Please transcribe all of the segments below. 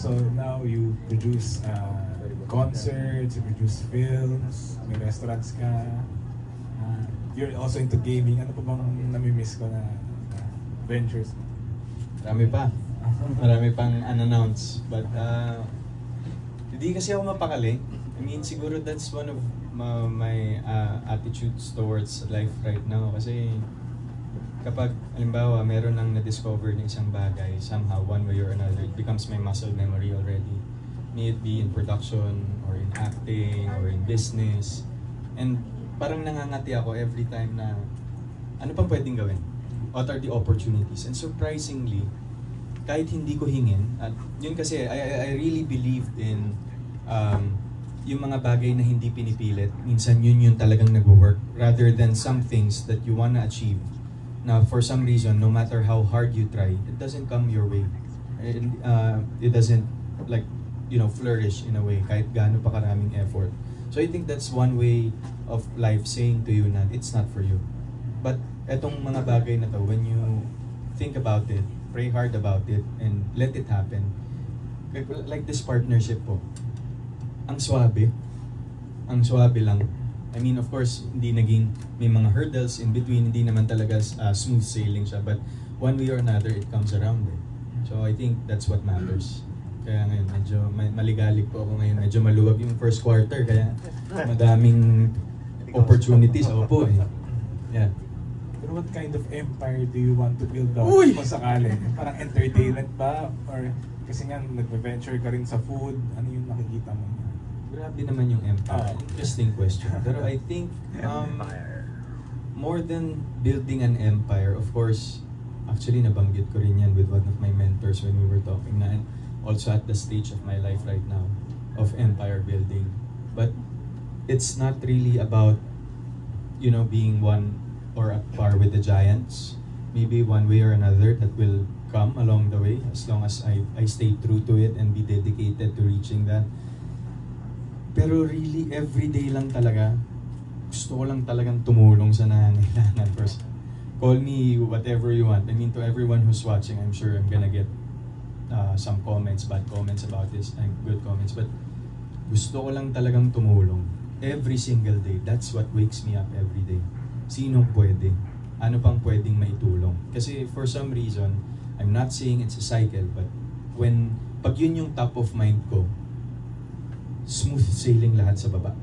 So now you produce concerts, you produce films, may restaurants ka. You're also into gaming. Ano pa bang nami-miss ko na ventures? Marami pa. Marami pang unannounced. But hindi kasi ako mapakali. I mean, siguro that's one of my attitudes towards life right now. Kasi kapag, halimbawa, meron nang na-discover na isang bagay, somehow, one way or another, it becomes my muscle memory already. May it be in production, or in acting, or in business. And parang nangangati ako every time na, ano pang pwedeng gawin? What are the opportunities? And surprisingly, kahit hindi ko hingin, at yun kasi, I really believed in yung mga bagay na hindi pinipilit. Minsan yun talagang nag-work, rather than some things that you wanna achieve. Now, for some reason, no matter how hard you try, it doesn't come your way. It doesn't, like, flourish in a way, kahit gaano pa karaming effort. So I think that's one way of life saying to you na it's not for you. But etong mga bagay na to, when you think about it, pray hard about it, and let it happen. Like this partnership po, ang swabe lang. I mean, of course, hindi naging, may mga hurdles in between, hindi naman talaga smooth sailing siya, but one way or another, it comes around eh. So I think that's what matters. Kaya ngayon, medyo maligalig po ako ngayon, medyo maluwag yung first quarter, kaya madaming opportunities ako po eh. Yeah. Pero what kind of empire do you want to build out kung sakali? Parang entertainment ba? Or kasi nga, nag-venture ka rin sa food, ano yung nakikita mo? Grabe naman yung empire. Interesting question. Pero I think, more than building an empire, of course, actually nabanggit ko rin yan with one of my mentors when we were talking na, and also at the stage of my life right now, of empire building. But it's not really about, being one or at par with the giants. Maybe one way or another that will come along the way, as long as I stay true to it and be dedicated to reaching that. Pero really, everyday lang talaga, gusto ko lang talagang tumulong sa nangangailangan. First, call me whatever you want. I mean, to everyone who's watching, I'm sure I'm gonna get some comments, bad comments about this, and good comments. But gusto ko lang talagang tumulong. Every single day. That's what wakes me up every day. Sinong pwede? Ano pang pwedeng maitulong? Kasi for some reason, I'm not saying it's a cycle, but pag yun yung top of mind ko, smooth sailing lahat sa baba.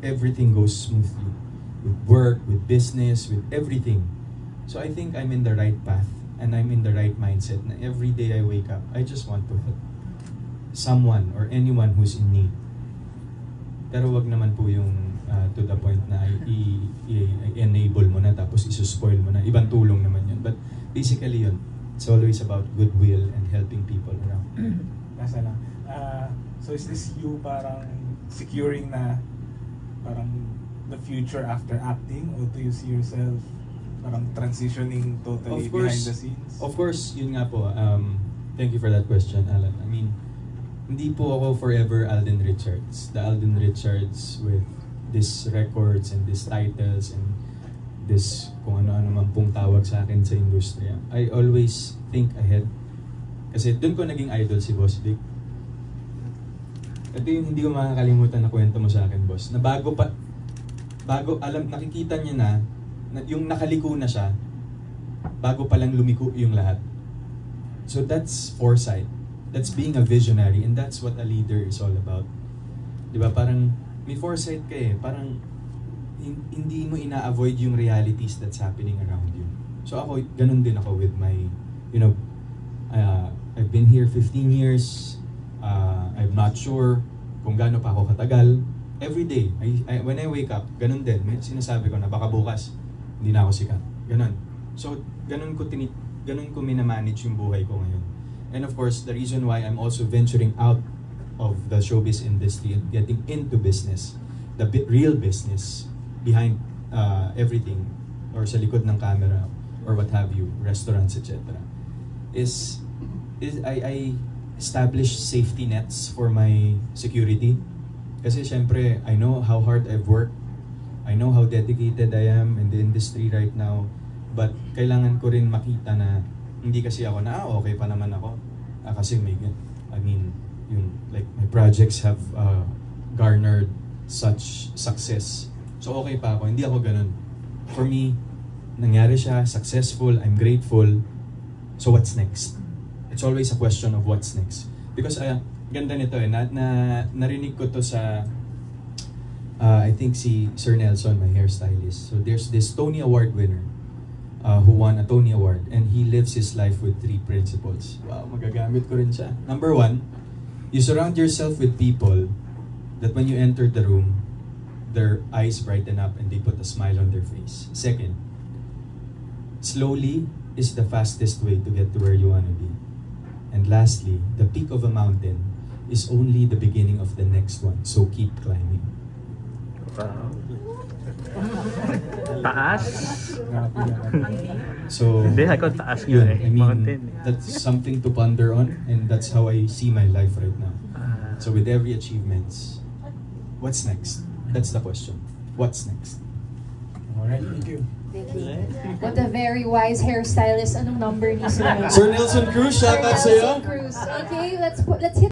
Everything goes smoothly. With work, with business, with everything. So I think I'm in the right path and I'm in the right mindset na every day I wake up, I just want to help someone or anyone who's in need. Pero wag naman po yung to the point na i-enable mo na tapos isuspoil mo na. Ibang tulong naman yun. But basically yun, it's always about goodwill and helping people around. Nasa lang. So is this you parang securing na parang the future after acting, or do you see yourself parang transitioning totally behind the scenes? Of course, yun nga po. Thank you for that question, Alan. I mean, hindi po ako forever Alden Richards. The Alden Richards with these records and these titles and this kung ano-ano man pong tawag sa akin sa industriya. I always think ahead. Kasi doon ko naging idol si Boss Vic. Ito yung hindi ko makakalimutan na kwento mo sa akin, boss. Na nakikita niya na yung nakaliko na siya, bago pa lang lumiko yung lahat. So that's foresight. That's being a visionary, and that's what a leader is all about. Diba? Parang may foresight ka eh. Parang hindi mo ina-avoid yung realities that's happening around you. So ako, ganun din ako with my, I've been here 15 years. I'm not sure kung gaano pa ako katagal. Every day, when I wake up, ganun din. May sinasabi ko na baka bukas, hindi na ako sikat. Ganun. So, ganun ko minamanage yung buhay ko ngayon. And of course, the reason why I'm also venturing out of the showbiz industry and getting into business, the real business behind everything, or sa likod ng camera, or what have you, restaurants, etc., is I establish safety nets for my security. Kasi syempre, I know how hard I've worked. I know how dedicated I am in the industry right now. But kailangan ko rin makita na hindi kasi ako na, okay pa naman ako. Kasi may, I mean, projects have garnered such success. So okay pa ako, hindi ako ganun. For me, nangyari siya, successful, I'm grateful. So what's next? It's always a question of what's next. Because ganda nito narinig ko to sa I think si Sir Nelson, my hairstylist. So there's this Tony Award winner who won a Tony Award, and he lives his life with 3 principles. Wow, magagamit ko rin siya. Number 1, you surround yourself with people that when you enter the room, their eyes brighten up and they put a smile on their face. Second, slowly is the fastest way to get to where you want to be. And lastly, the peak of a mountain is only the beginning of the next one. So keep climbing. Wow. Taas? So, Hindi, ako taas yun, nga I mountain. mean, that's something to ponder on, and that's how I see my life right now. So with every achievements, what's next? That's the question. What's next? Alright, thank you. What a very wise hairstylist. Anong number ni Sir Nelson? Sir Nelson Cruz, shout out sa'yo. Cruz. Okay, let's hit